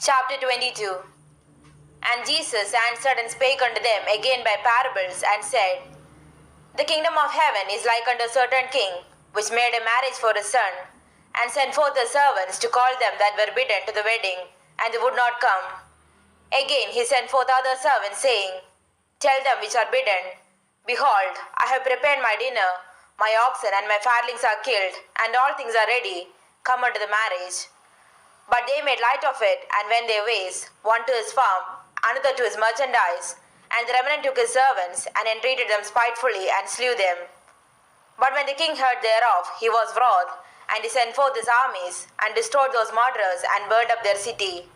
Chapter 22. And Jesus answered and spake unto them again by parables, and said, The kingdom of heaven is like unto a certain king, which made a marriage for his son, and sent forth the servants to call them that were bidden to the wedding, and they would not come. Again he sent forth other servants, saying, Tell them which are bidden, Behold, I have prepared my dinner, my oxen and my farlings are killed, and all things are ready, come unto the marriage. But they made light of it, and went their ways, one to his farm, another to his merchandise. And the remnant took his servants, and entreated them spitefully, and slew them. But when the king heard thereof, he was wroth, and he sent forth his armies, and destroyed those murderers, and burned up their city.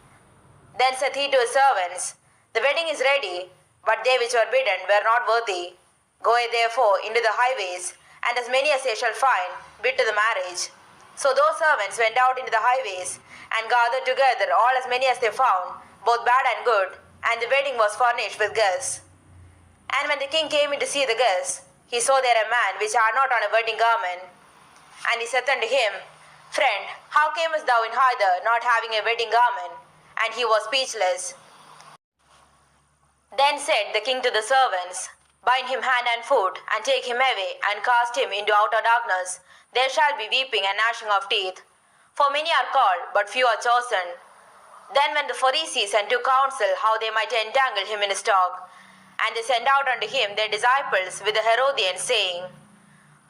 Then saith he to his servants, The wedding is ready, but they which were bidden were not worthy. Go ye therefore into the highways, and as many as ye shall find, bid to the marriage. So those servants went out into the highways, and gathered together all as many as they found, both bad and good, and the wedding was furnished with guests. And when the king came in to see the guests, he saw there a man which had not on a wedding garment. And he said unto him, Friend, how camest thou in hither, not having a wedding garment? And he was speechless. Then said the king to the servants, Bind him hand and foot, and take him away, and cast him into outer darkness. There shall be weeping and gnashing of teeth. For many are called, but few are chosen. Then went the Pharisees and took counsel how they might entangle him in his talk. And they sent out unto him their disciples with the Herodians, saying,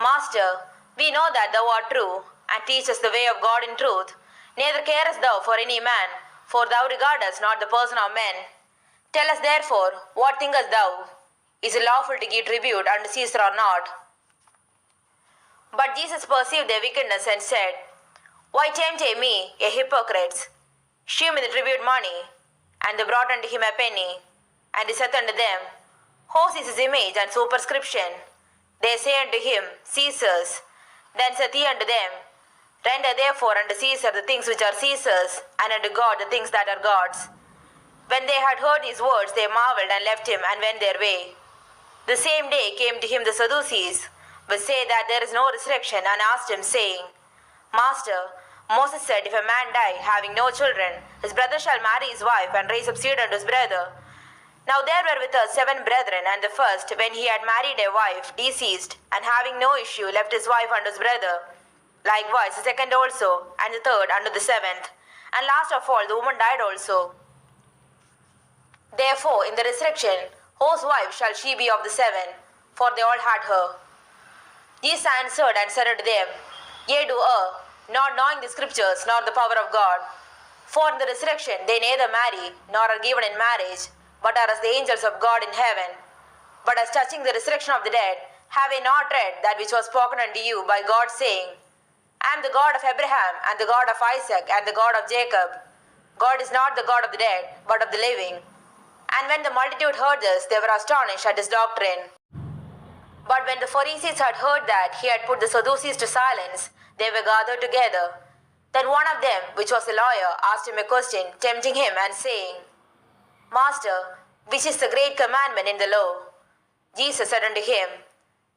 Master, we know that thou art true, and teachest the way of God in truth. Neither carest thou for any man, for thou regardest not the person of men. Tell us therefore, what thinkest thou? Is it lawful to give tribute unto Caesar or not? But Jesus perceived their wickedness, and said, Why tempt ye me, ye hypocrites? Shew me the tribute money. And they brought unto him a penny. And he saith unto them, Whose is his image and superscription? They say unto him, Caesar's. Then saith he unto them, Render therefore unto Caesar the things which are Caesar's, and unto God the things that are God's. When they had heard these words, they marveled, and left him, and went their way. The same day came to him the Sadducees, which say that there is no resurrection, and asked him, saying, Master, Moses said, If a man die, having no children, his brother shall marry his wife, and raise up seed unto his brother. Now there were with us 7 brethren, and the first, when he had married a wife, deceased, and having no issue, left his wife unto his brother. Likewise the second also, and the third unto the 7th. And last of all the woman died also. Therefore in the resurrection, whose wife shall she be of the 7? For they all had her. Jesus answered and said unto them, Ye do err, not knowing the Scriptures, nor the power of God. For in the resurrection they neither marry, nor are given in marriage, but are as the angels of God in heaven. But as touching the resurrection of the dead, have ye not read that which was spoken unto you by God, saying, I am the God of Abraham, and the God of Isaac, and the God of Jacob. God is not the God of the dead, but of the living. And when the multitude heard this, they were astonished at his doctrine. But when the Pharisees had heard that he had put the Sadducees to silence, they were gathered together. Then one of them, which was a lawyer, asked him a question, tempting him, and saying, Master, which is the great commandment in the law? Jesus said unto him,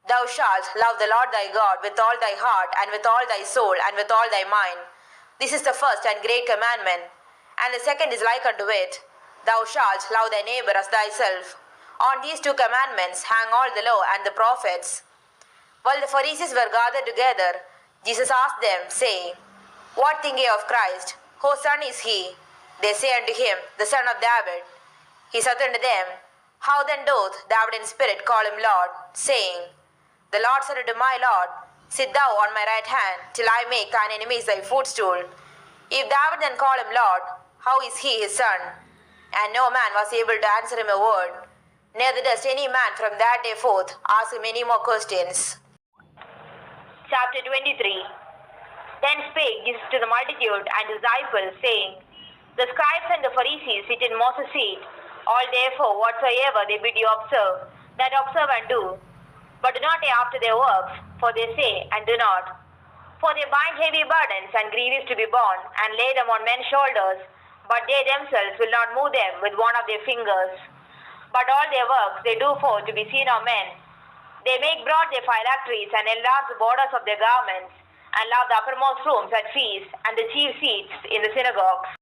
Thou shalt love the Lord thy God with all thy heart, and with all thy soul, and with all thy mind. This is the first and great commandment. And the second is like unto it, Thou shalt love thy neighbor as thyself. On these 2 commandments hang all the law and the prophets. While the Pharisees were gathered together, Jesus asked them, saying, What think ye of Christ? Whose son is he? They say unto him, The son of David. He saith unto them, How then doth David in spirit call him Lord, saying, The Lord said unto my Lord, Sit thou on my right hand, till I make thine enemies thy footstool. If David then call him Lord, how is he his son? And no man was able to answer him a word. Neither does any man from that day forth ask him any more questions. Chapter 23. Then spake Jesus to the multitude and disciples, saying, The scribes and the Pharisees sit in Moses' seat. All therefore whatsoever they bid you observe, that observe and do. But do not ye after their works, for they say and do not. For they bind heavy burdens and grievous to be borne, and lay them on men's shoulders, but they themselves will not move them with one of their fingers. But all their works they do for to be seen of men. They make broad their phylacteries, and enlarge the borders of their garments, and love the uppermost rooms at feasts, and the chief seats in the synagogues,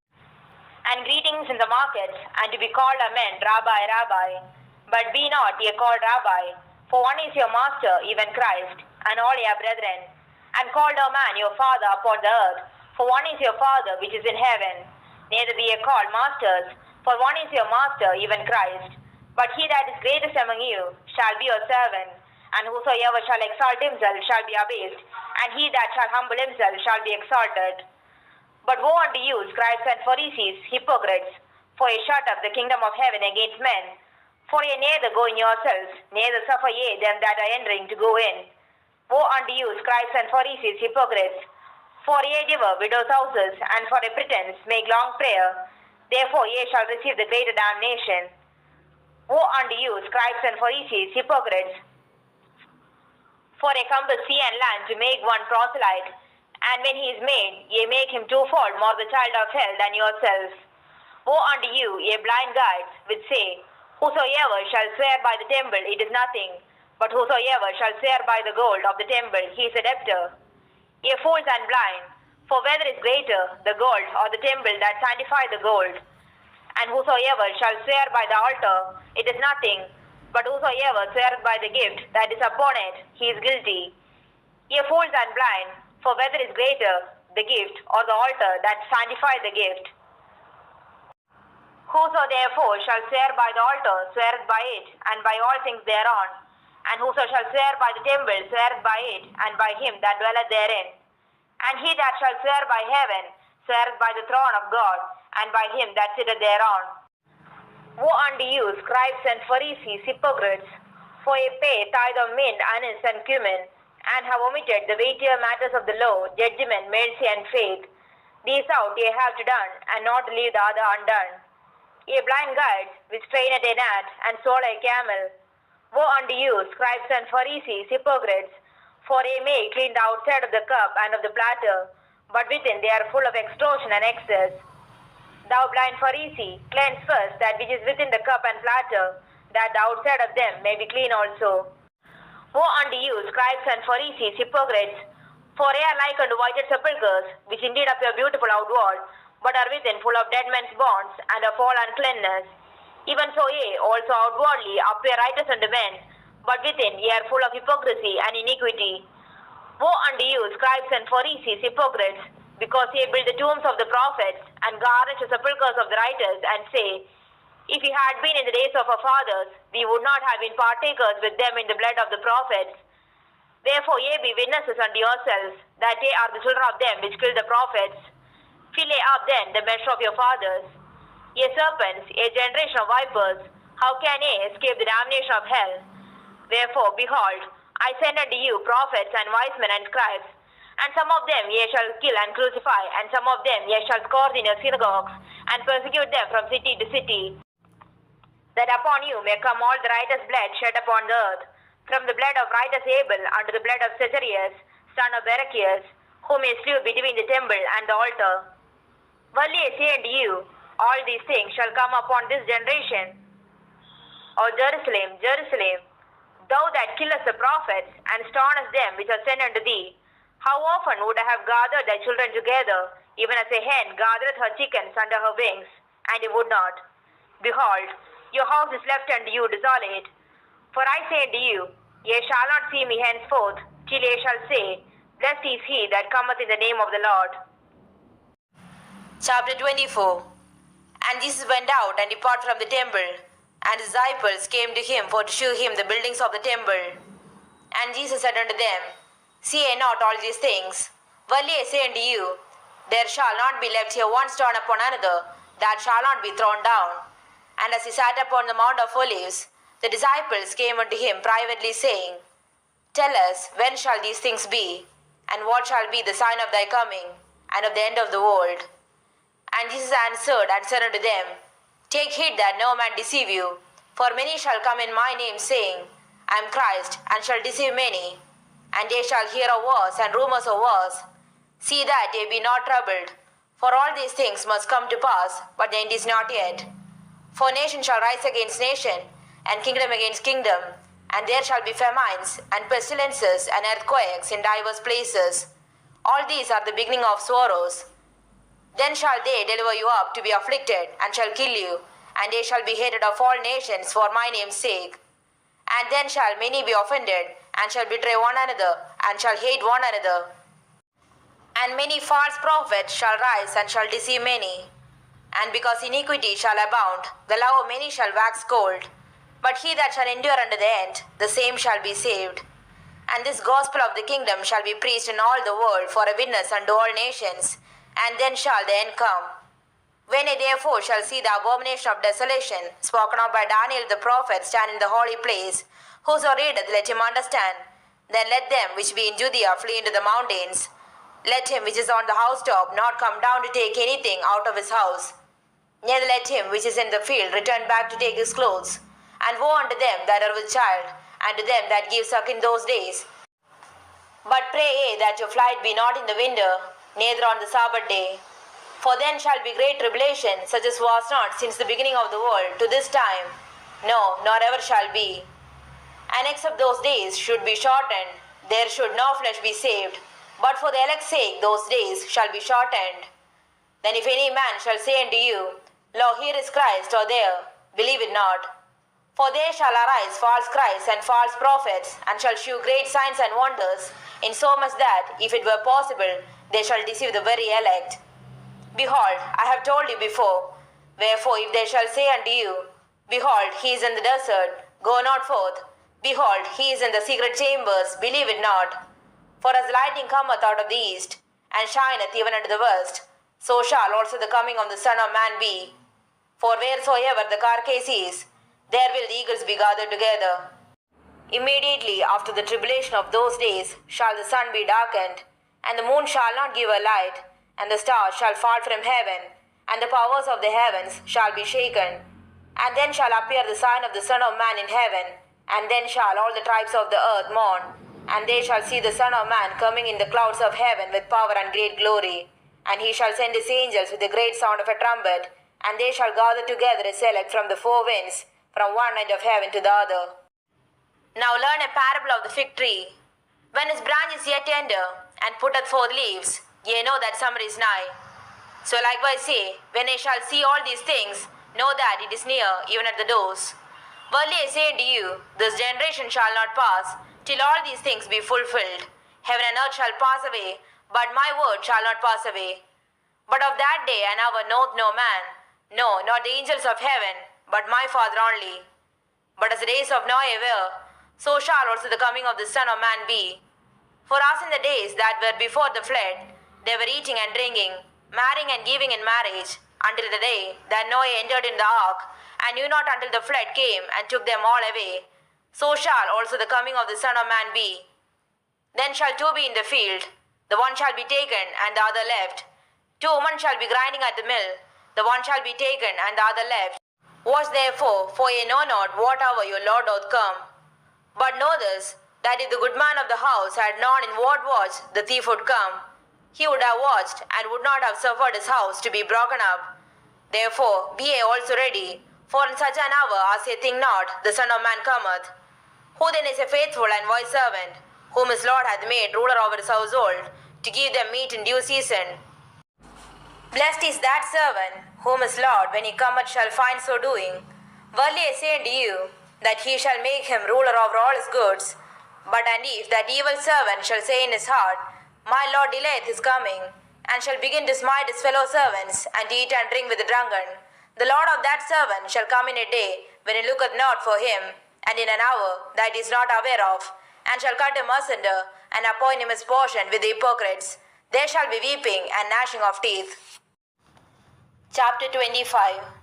and greetings in the markets, and to be called a men, Rabbi, Rabbi. But be not ye called Rabbi, for one is your master, even Christ, and all your brethren. And called a man your father upon the earth, for one is your Father which is in heaven. Neither be ye called masters, for one is your master, even Christ. But he that is greatest among you shall be your servant. And whosoever shall exalt himself shall be abased, and he that shall humble himself shall be exalted. But woe unto you, scribes and Pharisees, hypocrites, for ye shut up the kingdom of heaven against men. For ye neither go in yourselves, neither suffer ye them that are entering to go in. Woe unto you, scribes and Pharisees, hypocrites, for ye devour widows' houses, and for a pretense make long prayer. Therefore ye shall receive the greater damnation. Woe unto you, scribes and Pharisees, hypocrites, for ye compass sea and land to make one proselyte, and when he is made, ye make him twofold more the child of hell than yourselves. Woe unto you, ye blind guides, which say, Whosoever shall swear by the temple, it is nothing, but whosoever shall swear by the gold of the temple, he is a debtor. Ye fools and blind, for whether is greater, the gold or the temple that sanctify the gold? And whosoever shall swear by the altar, it is nothing, but whosoever sweareth by the gift that is upon it, he is guilty. Ye fools and blind, for whether is greater, the gift or the altar that sanctify the gift? Whoso therefore shall swear by the altar sweareth by it, and by all things thereon. And whoso shall swear by the temple sweareth by it, and by him that dwelleth therein. And he that shall swear by heaven sweareth by the throne of God, and by him that sitteth thereon. Woe unto you, scribes and Pharisees, hypocrites, for ye pay tithe of mint, anise, and cumin, and have omitted the weightier matters of the law, judgment, mercy, and faith. These out ye have to done, and not to leave the other undone. Ye blind guides, which train at a gnat, and swallow a camel. Woe unto you, scribes and Pharisees, hypocrites, for ye make clean the outside of the cup and of the platter, but within they are full of extortion and excess. Thou blind Pharisee, cleanse first that which is within the cup and platter, that the outside of them may be clean also. Woe unto you, scribes and Pharisees, hypocrites, for ye are like unto whited sepulchres, which indeed appear beautiful outward, but are within full of dead men's bonds and of all uncleanness. Even so ye also outwardly appear righteous unto men, but within ye are full of hypocrisy and iniquity. Woe unto you, scribes and Pharisees, hypocrites, because ye build the tombs of the prophets, and garnish the sepulchres of the righteous, and say, If ye had been in the days of our fathers, we would not have been partakers with them in the blood of the prophets. Therefore ye be witnesses unto yourselves, that ye are the children of them which killed the prophets. Fill ye up then the measure of your fathers. Ye serpents, ye generation of vipers, how can ye escape the damnation of hell? Wherefore, behold, I send unto you prophets and wise men and scribes, and some of them ye shall kill and crucify, and some of them ye shall scourge in your synagogues, and persecute them from city to city, that upon you may come all the righteous blood shed upon the earth, from the blood of righteous Abel unto the blood of Zacharias, son of Berechias, whom ye slew between the temple and the altar. Verily I say unto you, all these things shall come upon this generation. O Jerusalem, Jerusalem, thou that killest the prophets, and stonest them which are sent unto thee, how often would I have gathered thy children together, even as a hen gathereth her chickens under her wings, and ye would not. Behold, your house is left unto you desolate. For I say unto you, ye shall not see me henceforth, till ye shall say, Blessed is he that cometh in the name of the Lord. Chapter 24. And Jesus went out and departed from the temple, and his disciples came to him for to shew him the buildings of the temple. And Jesus said unto them, See ye not all these things? Verily I say unto you, there shall not be left here one stone upon another, that shall not be thrown down. And as he sat upon the Mount of Olives, the disciples came unto him privately, saying, Tell us, when shall these things be? And what shall be the sign of thy coming, and of the end of the world? And Jesus answered and said unto them, Take heed that no man deceive you, for many shall come in my name, saying, I am Christ, and shall deceive many. And ye shall hear of wars and rumors of wars. See that ye be not troubled, for all these things must come to pass, but the end is not yet. For nation shall rise against nation, and kingdom against kingdom, and there shall be famines, and pestilences, and earthquakes in divers places. All these are the beginning of sorrows. Then shall they deliver you up to be afflicted, and shall kill you, and they shall be hated of all nations for my name's sake. And then shall many be offended, and shall betray one another, and shall hate one another. And many false prophets shall rise, and shall deceive many. And because iniquity shall abound, the love of many shall wax cold. But he that shall endure unto the end, the same shall be saved. And this gospel of the kingdom shall be preached in all the world for a witness unto all nations, and then shall the end come. When I therefore shall see the abomination of desolation, spoken of by Daniel the prophet, stand in the holy place, whoso readeth, let him understand. Then let them which be in Judea flee into the mountains. Let him which is on the housetop not come down to take anything out of his house. Neither let him which is in the field return back to take his clothes. And woe unto them that are with child, and to them that give suck in those days. But pray ye that your flight be not in the winter, neither on the Sabbath day. For then shall be great tribulation, such as was not since the beginning of the world to this time, no, nor ever shall be. And except those days should be shortened, there should no flesh be saved. But for the elect's sake those days shall be shortened. Then if any man shall say unto you, Lo, here is Christ, or there, believe it not. For there shall arise false Christs and false prophets, and shall shew great signs and wonders, insomuch that, if it were possible, they shall deceive the very elect. Behold, I have told you before. Wherefore, if they shall say unto you, Behold, he is in the desert, go not forth. Behold, he is in the secret chambers, believe it not. For as lightning cometh out of the east, and shineth even unto the west, so shall also the coming of the Son of Man be. For wheresoever the carcase is, there will the eagles be gathered together. Immediately after the tribulation of those days shall the sun be darkened, and the moon shall not give her light, and the stars shall fall from heaven, and the powers of the heavens shall be shaken. And then shall appear the sign of the Son of Man in heaven, and then shall all the tribes of the earth mourn, and they shall see the Son of Man coming in the clouds of heaven with power and great glory. And he shall send his angels with a great sound of a trumpet, and they shall gather together his elect from the four winds, from one end of heaven to the other. Now learn a parable of the fig tree. When his branch is yet tender, and putteth forth leaves, ye know that summer is nigh. So likewise say, when ye shall see all these things, know that it is near, even at the doors. Verily I say unto you, this generation shall not pass, till all these things be fulfilled. Heaven and earth shall pass away, but my word shall not pass away. But of that day and hour knoweth no man, no, not the angels of heaven, but my Father only. But as the days of Noah were, so shall also the coming of the Son of Man be. For as in the days that were before the flood, they were eating and drinking, marrying and giving in marriage, until the day that Noah entered in the ark, and knew not until the flood came and took them all away. So shall also the coming of the Son of Man be. Then shall two be in the field, the one shall be taken, and the other left. Two women shall be grinding at the mill, the one shall be taken, and the other left. Watch therefore, for ye know not what hour your Lord doth come. But know this, that if the good man of the house had known in what watch the thief would come, he would have watched, and would not have suffered his house to be broken up. Therefore be ye also ready, for in such an hour as ye think not, the Son of Man cometh. Who then is a faithful and wise servant, whom his Lord hath made ruler over his household, to give them meat in due season? Blessed is that servant, whom his Lord, when he cometh, shall find so doing. Verily I say unto you, that he shall make him ruler over all his goods. But and if that evil servant shall say in his heart, My Lord delayeth his coming, and shall begin to smite his fellow servants, and to eat and drink with the drunken, the Lord of that servant shall come in a day when he looketh not for him, and in an hour that he is not aware of, and shall cut him asunder, and appoint him his portion with the hypocrites. There shall be weeping and gnashing of teeth. Chapter 25.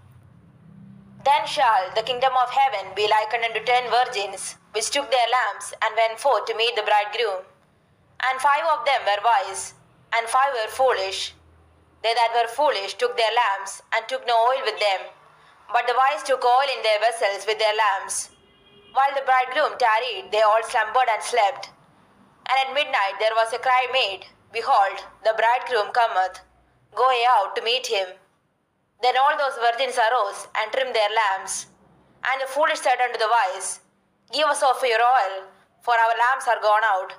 Then shall the kingdom of heaven be likened unto 10 virgins, which took their lamps, and went forth to meet the bridegroom. And 5 of them were wise, and 5 were foolish. They that were foolish took their lamps, and took no oil with them. But the wise took oil in their vessels with their lamps. While the bridegroom tarried, they all slumbered and slept. And at midnight there was a cry made, Behold, the bridegroom cometh, go ye out to meet him. Then all those virgins arose, and trimmed their lamps. And the foolish said unto the wise, Give us of your oil, for our lamps are gone out.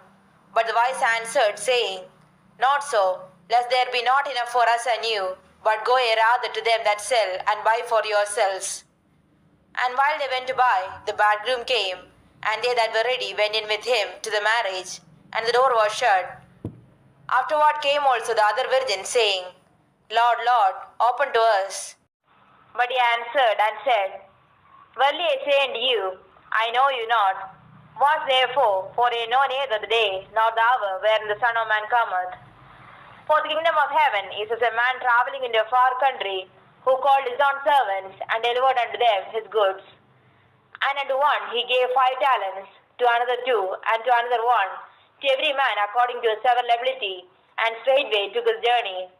But the wise answered, saying, Not so, lest there be not enough for us and you, but go ye rather to them that sell, and buy for yourselves. And while they went to buy, the bridegroom came, and they that were ready went in with him to the marriage, and the door was shut. Afterward came also the other virgins, saying, Lord, Lord, open to us. But he answered and said, Verily I say unto you, I know you not. Watch therefore, for ye know neither the day nor the hour wherein the Son of Man cometh. For the kingdom of heaven is as a man travelling into a far country, who called his own servants, and delivered unto them his goods. And unto one he gave 5 talents, to another 2, and to another 1, to every man according to his several ability, and straightway took his journey.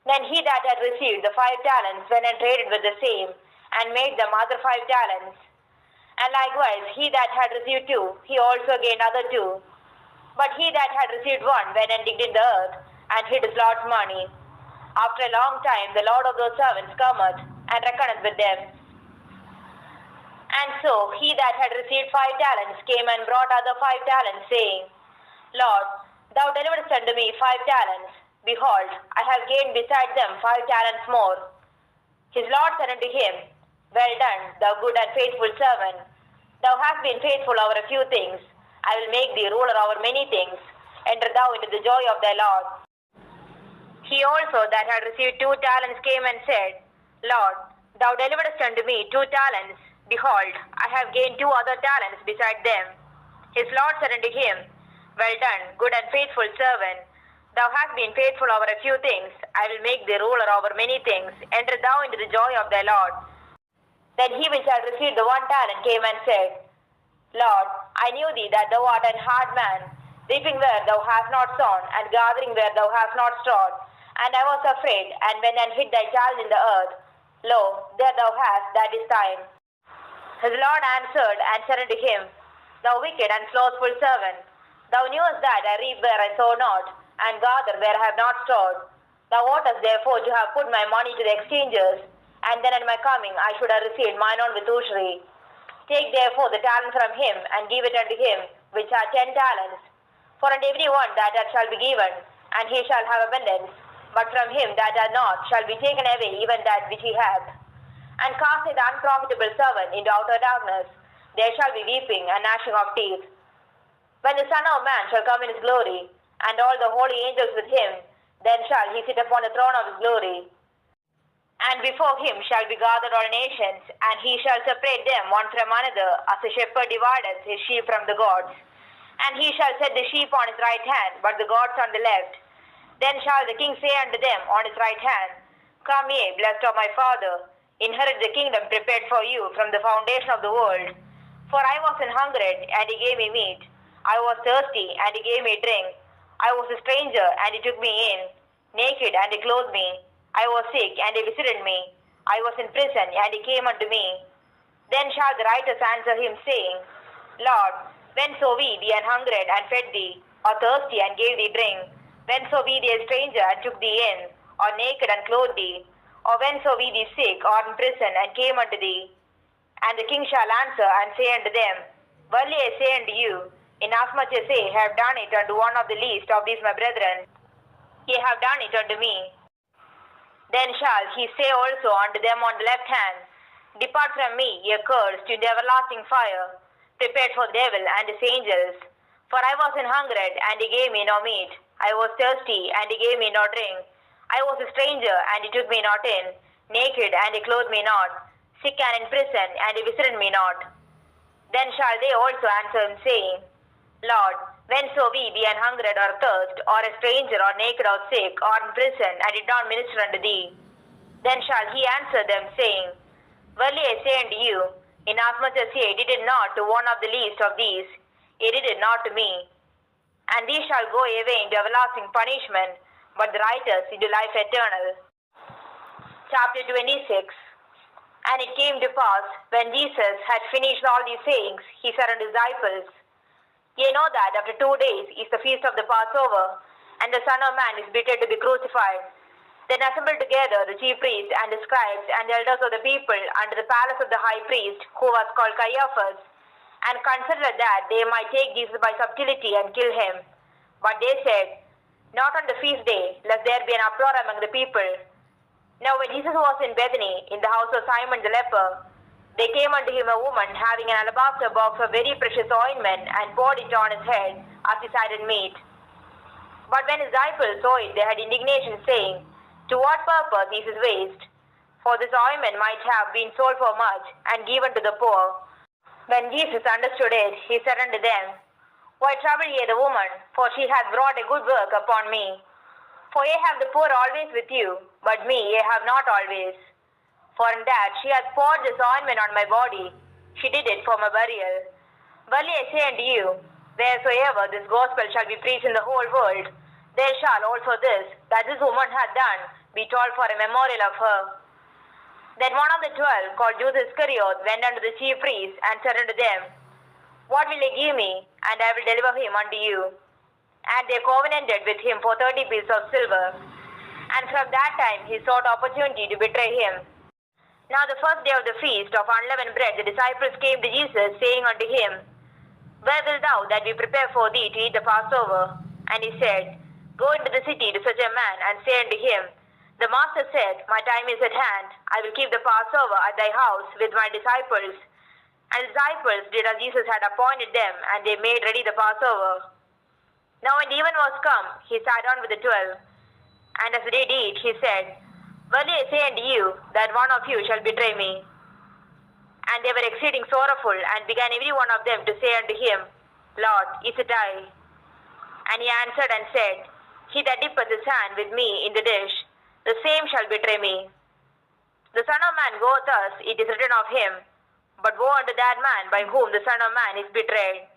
Then he that had received the 5 talents went and traded with the same, and made them other 5 talents. And likewise he that had received 2, he also gained other 2. But he that had received 1 went and digged in the earth, and hid his Lord's money. After a long time the Lord of those servants cometh, and reckoneth with them. And so he that had received 5 talents came and brought other 5 talents, saying, Lord, thou deliveredst unto me 5 talents. Behold, I have gained beside them 5 talents more. His Lord said unto him, Well done, thou good and faithful servant. Thou hast been faithful over a few things. I will make thee ruler over many things. Enter thou into the joy of thy Lord. He also that had received 2 talents came and said, Lord, thou deliveredst unto me 2 talents. Behold, I have gained 2 other talents beside them. His Lord said unto him, Well done, good and faithful servant. Thou hast been faithful over a few things. I will make thee ruler over many things. Enter thou into the joy of thy Lord. Then he which had received the 1 talent came and said, Lord, I knew thee that thou art an hard man, reaping where thou hast not sown, and gathering where thou hast not strawed. And I was afraid, and went and hid thy child in the earth. Lo, there thou hast that is thine. His Lord answered and said unto him, Thou wicked and slothful servant, thou knewest that I reap where I sow not, and gather where I have not stored. Thou oughtest therefore to have put my money to the exchangers, and then at my coming I should have received mine own with usury. Take therefore the talent from him, and give it unto him which hath 10 talents. For unto every one that shall be given, and he shall have abundance. But from him that hath not shall be taken away even that which he hath. And cast the unprofitable servant into outer darkness. There shall be weeping and gnashing of teeth. When the Son of Man shall come in his glory, and all the holy angels with him, then shall he sit upon the throne of his glory. And before him shall be gathered all nations, and he shall separate them one from another, as a shepherd divideth his sheep from the goats. And he shall set the sheep on his right hand, but the goats on the left. Then shall the king say unto them on his right hand, Come ye, blessed of my Father, inherit the kingdom prepared for you from the foundation of the world. For I was an hungered, and he gave me meat. I was thirsty, and he gave me drink. I was a stranger, and he took me in. Naked, and he clothed me. I was sick, and he visited me. I was in prison, and he came unto me. Then shall the righteous answer him, saying, Lord, when saw we thee an hungered, and fed thee, or thirsty, and gave thee drink? When saw we thee a stranger, and took thee in, or naked, and clothed thee? Or when saw we thee sick, or in prison, and came unto thee? And the king shall answer and say unto them, Verily I say unto you, inasmuch as ye have done it unto one of the least of these my brethren, ye have done it unto me. Then shall he say also unto them on the left hand, Depart from me, ye cursed, into everlasting fire, prepared for the devil and his angels. For I was an hungered, and he gave me no meat. I was thirsty, and he gave me no drink. I was a stranger, and he took me not in. Naked, and he clothed me not. Sick and in prison, and he visited me not. Then shall they also answer him, saying, Lord, when saw we thee an hungered, or thirst, or a stranger, or naked, or sick, or in prison, and did not minister unto thee? Then shall he answer them, saying, Verily I say unto you, inasmuch as ye did it not to one of the least of these, ye did it not to me. And these shall go away into everlasting punishment, but the righteous into life eternal. Chapter 26. And it came to pass, when Jesus had finished all these sayings, he said unto his disciples, Ye know that after 2 days is the feast of the Passover, and the Son of Man is betrayed to be crucified. Then assembled together the chief priests and the scribes and the elders of the people unto the palace of the high priest, who was called Caiaphas, and considered that they might take Jesus by subtlety and kill him. But they said, not on the feast day, lest there be an uproar among the people. Now when Jesus was in Bethany, in the house of Simon the leper, there came unto him a woman having an alabaster box of very precious ointment, and poured it on his head as he sat at meat. But when his disciples saw it, they had indignation, saying, To what purpose is this waste? For this ointment might have been sold for much, and given to the poor. When Jesus understood it, he said unto them, Why trouble ye the woman? For she hath wrought a good work upon me. For ye have the poor always with you, but me ye have not always. For in that she hath poured this ointment on my body, she did it for my burial. Verily I say unto you, wheresoever this gospel shall be preached in the whole world, there shall also this, that this woman hath done, be told for a memorial of her. Then one of the 12, called Judas Iscariot, went unto the chief priests, and said unto them, What will ye give me, and I will deliver him unto you? And they covenanted with him for 30 pieces of silver. And from that time he sought opportunity to betray him. Now the first day of the feast of unleavened bread, the disciples came to Jesus, saying unto him, Where wilt thou that we prepare for thee to eat the Passover? And he said, Go into the city to such a man, and say unto him, The master said, My time is at hand. I will keep the Passover at thy house with my disciples. And the disciples did as Jesus had appointed them, and they made ready the Passover. Now when even was come, he sat down with the 12. And as they did eat, he said, Verily I say unto you, that one of you shall betray me. And they were exceeding sorrowful, and began every one of them to say unto him, Lord, is it I? And he answered and said, He that dippeth his hand with me in the dish, the same shall betray me. The Son of Man goeth thus, it is written of him. But woe unto that man by whom the Son of Man is betrayed.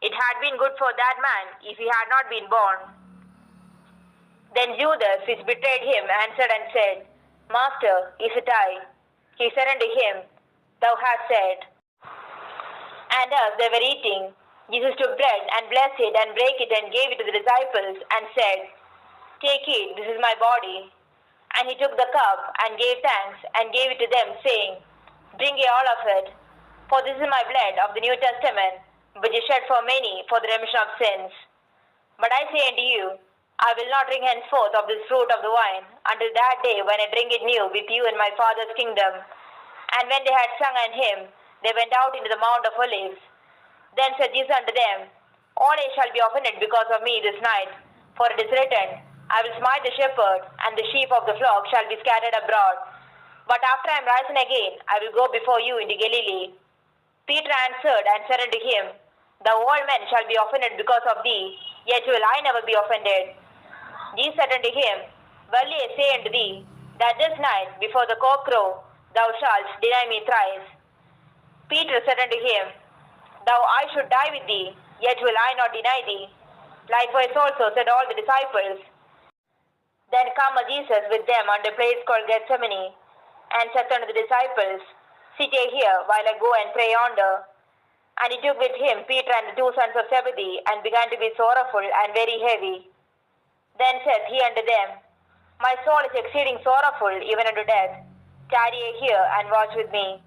It had been good for that man if he had not been born. Then Judas, which betrayed him, answered and said, Master, is it I? He said unto him, Thou hast said. And as they were eating, Jesus took bread and blessed it and brake it and gave it to the disciples and said, Take it, this is my body. And he took the cup and gave thanks and gave it to them, saying, Drink ye all of it, for this is my blood of the New Testament, which is shed for many for the remission of sins. But I say unto you, I will not drink henceforth of this fruit of the vine, until that day when I drink it new with you in my Father's kingdom. And when they had sung an hymn, they went out into the Mount of Olives. Then said Jesus unto them, All ye shall be offended because of me this night, for it is written, I will smite the shepherd, and the sheep of the flock shall be scattered abroad. But after I am risen again, I will go before you into Galilee. Peter answered and said unto him, The all men shall be offended because of thee, yet will I never be offended. Jesus said unto him, Verily I say unto thee, that this night before the cock crow, thou shalt deny me thrice. Peter said unto him, Though I should die with thee, yet will I not deny thee. Likewise also said all the disciples. Then came Jesus with them unto a place called Gethsemane, and said unto the disciples, Sit ye here, while I go and pray yonder. And he took with him Peter and the 2 sons of Zebedee, and began to be sorrowful and very heavy. Then said he unto them, My soul is exceeding sorrowful, even unto death. Tarry ye here, and watch with me.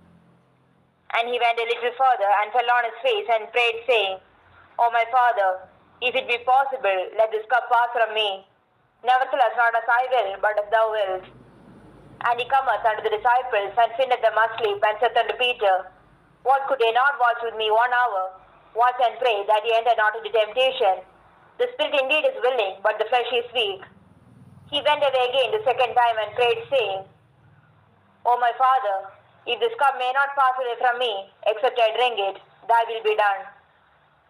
And he went a little further, and fell on his face, and prayed, saying, O my Father, if it be possible, let this cup pass from me. Nevertheless, not as I will, but as thou wilt. And he cometh unto the disciples, and findeth them asleep, and saith unto Peter, What, could ye not watch with me 1 hour? Watch and pray, that ye enter not into temptation. The spirit indeed is willing, but the flesh is weak. He went away again the second time, and prayed, saying, O my Father, if this cup may not pass away from me, except I drink it, thy will be done.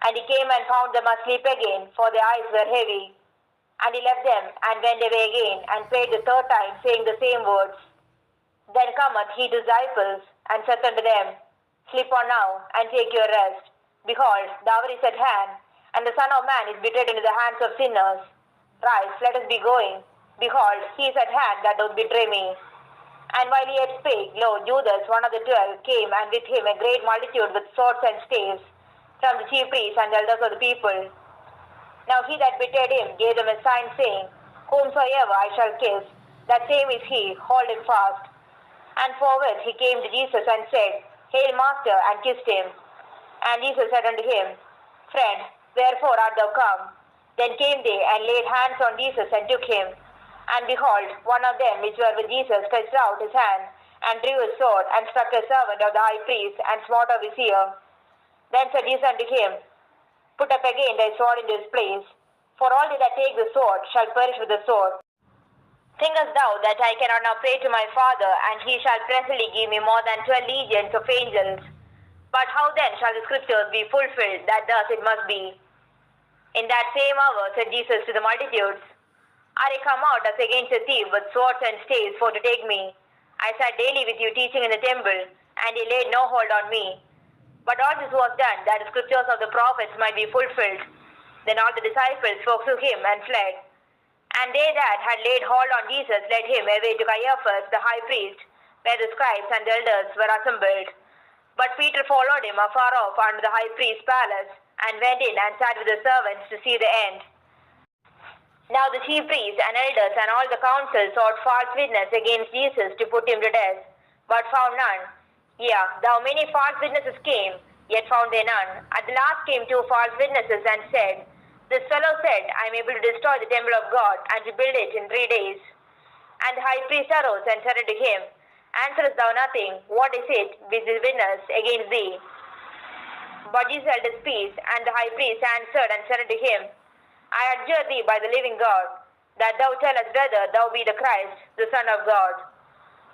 And he came and found them asleep again, for their eyes were heavy. And he left them, and went away again, and prayed the third time, saying the same words. Then cometh he to his disciples, and saith unto them, Sleep on now, and take your rest. Behold, the hour is at hand, and the Son of Man is betrayed into the hands of sinners. Rise, let us be going. Behold, he is at hand that doth betray me. And while he yet spake, lo, Judas, one of the 12, came, and with him a great multitude with swords and staves, from the chief priests and elders of the people. Now he that betrayed him gave them a sign, saying, Whomsoever I shall kiss, that same is he, hold him fast. And forthwith he came to Jesus and said, Hail, Master, and kissed him. And Jesus said unto him, Friend, wherefore art thou come? Then came they and laid hands on Jesus and took him. And behold, one of them which were with Jesus stretched out his hand and drew his sword and struck the servant of the high priest and smote off his ear. Then said Jesus unto him, Put up again thy sword into his place, for all they that take the sword shall perish with the sword. Thinkest thou that I cannot now pray to my Father, and he shall presently give me more than 12 legions of angels? But how then shall the scriptures be fulfilled, that thus it must be? In that same hour said Jesus to the multitudes, Are ye come out as against a thief with swords and staves for to take me? I sat daily with you teaching in the temple, and ye laid no hold on me. But all this was done, that the scriptures of the prophets might be fulfilled. Then all the disciples forsook him and fled. And they that had laid hold on Jesus led him away to Caiaphas the high priest, where the scribes and elders were assembled. But Peter followed him afar off unto the high priest's palace, and went in and sat with the servants to see the end. Now the chief priests and elders and all the council sought false witness against Jesus to put him to death, but found none. Yea, though many false witnesses came, yet found they none. At the last came 2 false witnesses and said, This fellow said, I am able to destroy the temple of God and to build it in 3 days. And the high priest arose and said unto him, Answerest thou nothing? What is it which is witness against thee? But Jesus held his peace, and the high priest answered and said unto him, I adjure thee by the living God, that thou tellest whether thou be the Christ, the Son of God.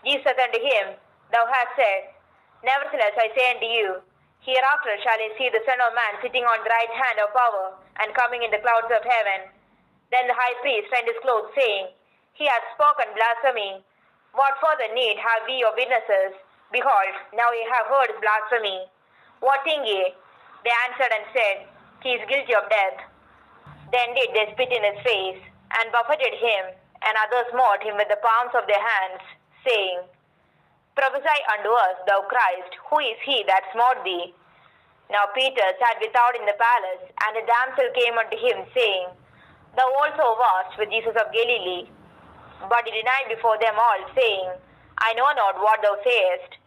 Jesus said unto him, Thou hast said, Nevertheless I say unto you, hereafter shall ye see the Son of Man sitting on the right hand of power, and coming in the clouds of heaven. Then the high priest rent his clothes, saying, He hath spoken blasphemy. What further need have we of witnesses? Behold, now ye have heard his blasphemy. What think ye? They answered and said, He is guilty of death. Then did they spit in his face, and buffeted him, and others smote him with the palms of their hands, saying, Prophesy unto us, thou Christ, who is he that smote thee? Now Peter sat without in the palace, and a damsel came unto him, saying, Thou also wast with Jesus of Galilee. But he denied before them all, saying, I know not what thou sayest.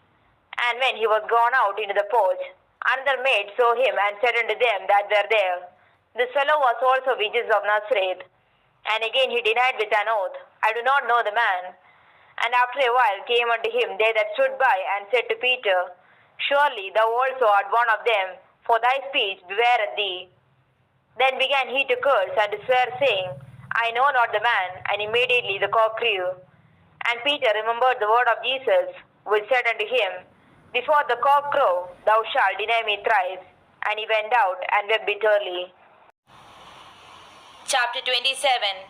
And when he was gone out into the porch, another maid saw him, and said unto them that were there, This fellow was also with Jesus of Nazareth. And again he denied with an oath, I do not know the man. And after a while came unto him they that stood by, and said to Peter, Surely thou also art one of them, for thy speech bewareth thee. Then began he to curse and to swear, saying, I know not the man. And immediately the cock crew. And Peter remembered the word of Jesus, which said unto him, Before the cock crow, thou shalt deny me thrice. And he went out and wept bitterly. Chapter 27.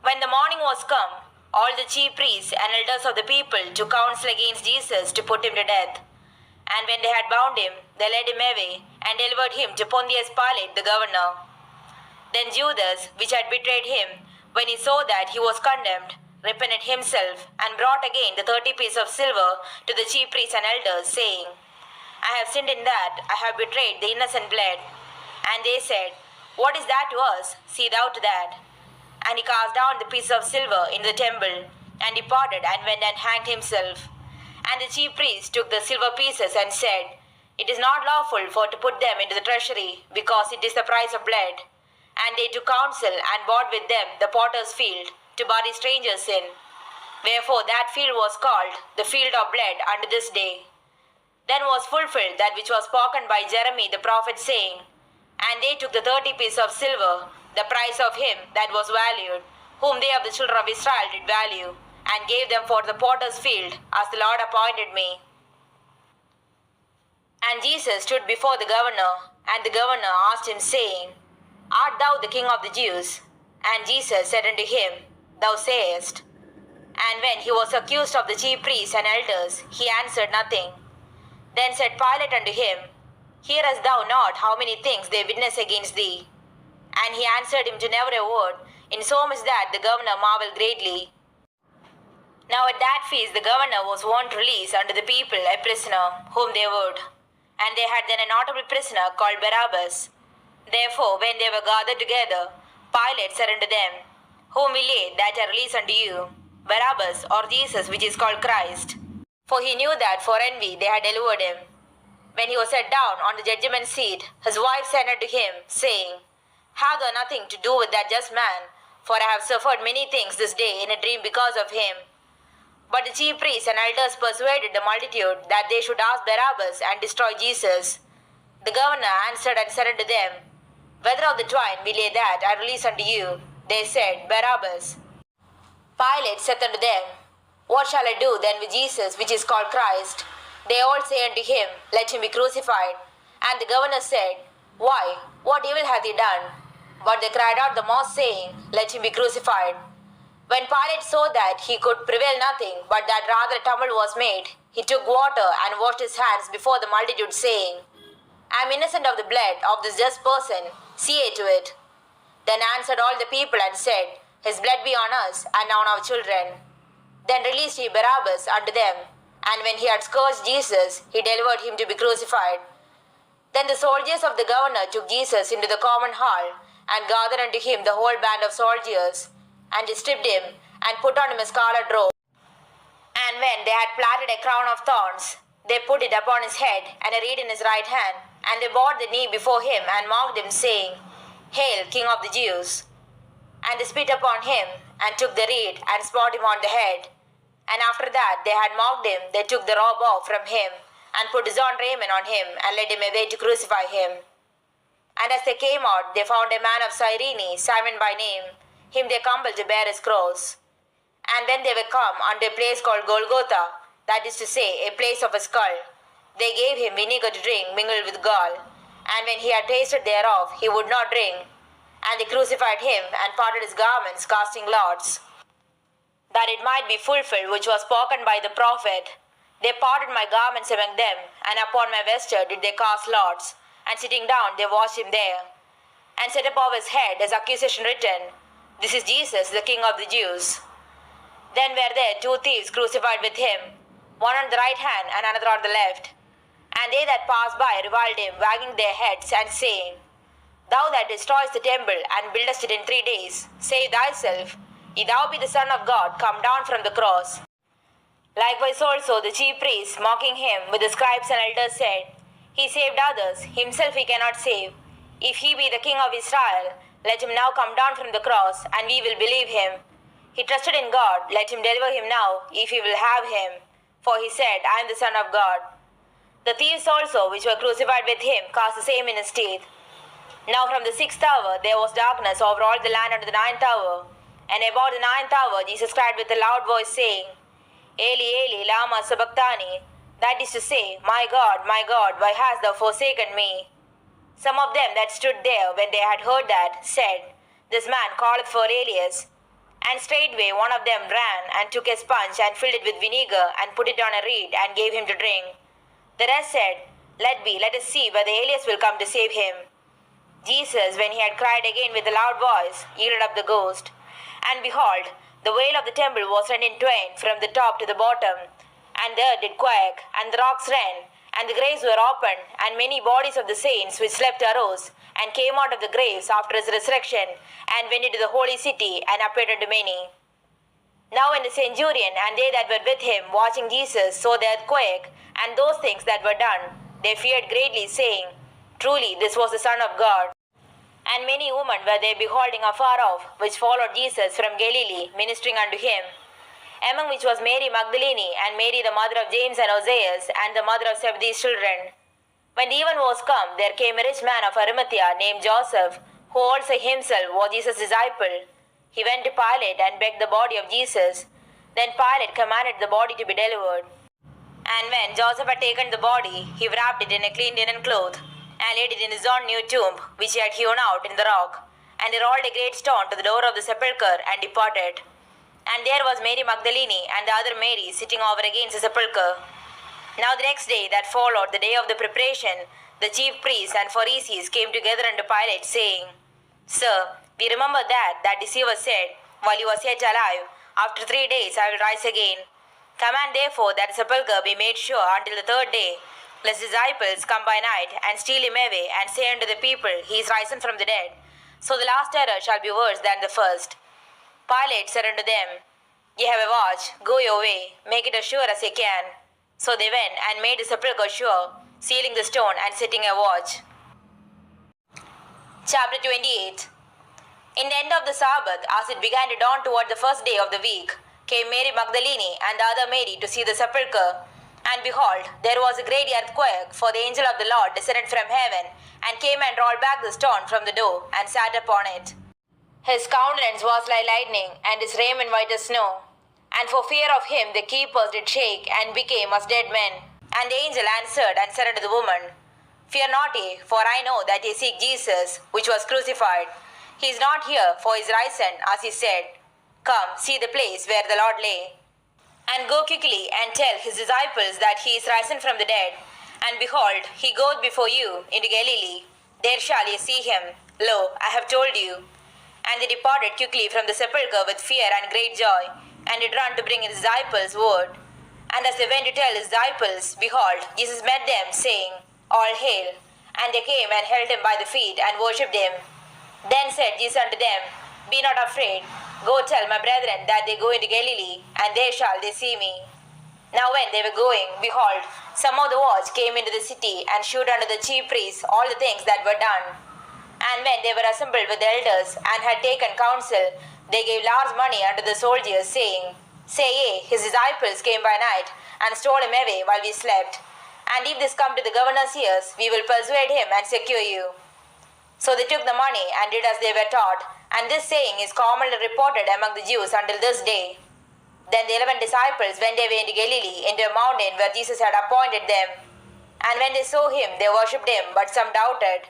When the morning was come, all the chief priests and elders of the people took counsel against Jesus to put him to death. And when they had bound him, they led him away, and delivered him to Pontius Pilate the governor. Then Judas, which had betrayed him, when he saw that he was condemned, repented himself, and brought again the 30 pieces of silver to the chief priests and elders, saying, I have sinned in that I have betrayed the innocent blood. And they said, What is that to us? See thou to that. And he cast down the pieces of silver in the temple, and departed, and went and hanged himself. And the chief priests took the silver pieces, and said, It is not lawful for to put them into the treasury, because it is the price of blood. And they took counsel, and bought with them the potter's field, to bury strangers in. Wherefore that field was called the field of blood unto this day. Then was fulfilled that which was spoken by Jeremy the prophet, saying, And they took the 30 pieces of silver, the price of him that was valued, whom they of the children of Israel did value, and gave them for the potter's field, as the Lord appointed me. And Jesus stood before the governor, and the governor asked him, saying, Art thou the king of the Jews? And Jesus said unto him, Thou sayest. And when he was accused of the chief priests and elders, he answered nothing. Then said Pilate unto him, Hearest thou not how many things they witness against thee? And he answered him to never a word, insomuch that the governor marveled greatly. Now at that feast the governor was wont to release unto the people a prisoner, whom they would. And they had then a notable prisoner called Barabbas. Therefore when they were gathered together, Pilate said unto them, Whom will ye that I release unto you, Barabbas, or Jesus, which is called Christ? For he knew that for envy they had delivered him. When he was set down on the judgment seat, his wife sent unto him, saying, Have thou nothing to do with that just man, for I have suffered many things this day in a dream because of him. But the chief priests and elders persuaded the multitude that they should ask Barabbas and destroy Jesus. The governor answered and said unto them, Whether of the twain will ye that I release unto you? They said, Barabbas. Pilate said unto them, What shall I do then with Jesus, which is called Christ? They all say unto him, Let him be crucified. And the governor said, Why, what evil hath he done? But they cried out the more, saying, Let him be crucified. When Pilate saw that he could prevail nothing, but that rather a tumult was made, he took water and washed his hands before the multitude, saying, I am innocent of the blood of this just person, see ye to it. Then answered all the people and said, His blood be on us and on our children. Then released he Barabbas unto them, and when he had scourged Jesus, he delivered him to be crucified. Then the soldiers of the governor took Jesus into the common hall, and gathered unto him the whole band of soldiers, and they stripped him, and put on him a scarlet robe. And when they had platted a crown of thorns, they put it upon his head, and a reed in his right hand, and they bowed the knee before him, and mocked him, saying, Hail, King of the Jews! And they spit upon him, and took the reed, and smote him on the head. And after that they had mocked him, they took the robe off from him, and put his own raiment on him, and led him away to crucify him. And as they came out, they found a man of Cyrene, Simon by name. Him they compelled to bear his cross. And when they were come unto a place called Golgotha, that is to say, a place of a skull, they gave him vinegar to drink mingled with gall. And when he had tasted thereof, he would not drink. And they crucified him, and parted his garments, casting lots, that it might be fulfilled which was spoken by the prophet. They parted my garments among them, and upon my vesture did they cast lots. And sitting down, they washed him there, and set above his head his accusation written, This is Jesus, the King of the Jews. Then were there two thieves crucified with him, one on the right hand and another on the left. And they that passed by reviled him, wagging their heads, and saying, Thou that destroyest the temple, and buildest it in 3 days, save thyself. If thou be the Son of God, come down from the cross. Likewise also the chief priests, mocking him with the scribes and elders, said, He saved others, himself he cannot save. If he be the King of Israel, let him now come down from the cross, and we will believe him. He trusted in God, let him deliver him now, if he will have him. For he said, I am the Son of God. The thieves also, which were crucified with him, cast the same in his teeth. Now from the 6th hour there was darkness over all the land unto the 9th hour. And about the 9th hour Jesus cried with a loud voice, saying, Eli, Eli, lama sabachthani, that is to say, my God, why hast thou forsaken me? Some of them that stood there, when they had heard that, said, This man calleth for Elias. And straightway one of them ran, and took a sponge, and filled it with vinegar, and put it on a reed, and gave him to drink. The rest said, Let us see whether Elias will come to save him. Jesus, when he had cried again with a loud voice, yielded up the ghost. And behold, the veil of the temple was rent in twain from the top to the bottom, and the earth did quake, and the rocks ran, and the graves were opened, and many bodies of the saints which slept arose, and came out of the graves after his resurrection, and went into the holy city, and appeared unto many. Now when the centurion and they that were with him, watching Jesus, saw the earthquake, and those things that were done, they feared greatly, saying, Truly this was the Son of God. And many women were there beholding afar off, which followed Jesus from Galilee, ministering unto him, among which was Mary Magdalene, and Mary the mother of James and Joses, and the mother of Zebedee's children. When the even was come, there came a rich man of Arimathea, named Joseph, who also himself was Jesus' disciple. He went to Pilate, and begged the body of Jesus. Then Pilate commanded the body to be delivered. And when Joseph had taken the body, he wrapped it in a clean linen cloth, and laid it in his own new tomb, which he had hewn out in the rock. And he rolled a great stone to the door of the sepulchre, and departed. And there was Mary Magdalene, and the other Mary, sitting over against the sepulchre. Now the next day that followed, the day of the preparation, the chief priests and Pharisees came together unto Pilate, saying, Sir, we remember that deceiver said, while he was yet alive, After 3 days I will rise again. Command therefore that the sepulchre be made sure until the 3rd day, lest disciples come by night, and steal him away, and say unto the people, He is risen from the dead. So the last terror shall be worse than the first. Pilate said unto them, Ye have a watch, go your way, make it as sure as ye can. So they went, and made the sepulchre sure, sealing the stone, and setting a watch. Chapter 28. In the end of the Sabbath, as it began to dawn toward the first day of the week, came Mary Magdalene and the other Mary to see the sepulchre. And behold, there was a great earthquake, for the angel of the Lord descended from heaven, and came and rolled back the stone from the door, and sat upon it. His countenance was like lightning, and his raiment white as snow. And for fear of him the keepers did shake, and became as dead men. And the angel answered and said unto the woman, Fear not ye, for I know that ye seek Jesus, which was crucified. He is not here, for he is risen, as he said. Come, see the place where the Lord lay. And go quickly and tell his disciples that he is risen from the dead. And behold, he goeth before you into Galilee. There shall ye see him. Lo, I have told you. And they departed quickly from the sepulchre with fear and great joy, and did run to bring his disciples word. And as they went to tell his disciples, behold, Jesus met them, saying, All hail. And they came and held him by the feet, and worshipped him. Then said Jesus unto them, Be not afraid. Go tell my brethren that they go into Galilee, and there shall they see me. Now when they were going, behold, some of the watch came into the city, and shewed unto the chief priests all the things that were done. And when they were assembled with the elders, and had taken counsel, they gave large money unto the soldiers, saying, Say ye, his disciples came by night, and stole him away while we slept. And if this come to the governor's ears, we will persuade him and secure you. So they took the money, and did as they were taught. And this saying is commonly reported among the Jews until this day. Then the 11 disciples went away into Galilee, into a mountain where Jesus had appointed them. And when they saw him, they worshipped him, but some doubted.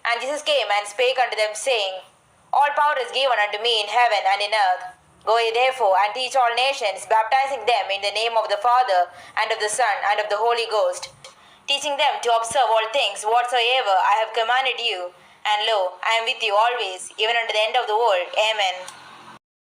And Jesus came and spake unto them, saying, All power is given unto me in heaven and in earth. Go ye therefore and teach all nations, baptizing them in the name of the Father, and of the Son, and of the Holy Ghost, teaching them to observe all things whatsoever I have commanded you. And lo, I am with you always, even unto the end of the world. Amen.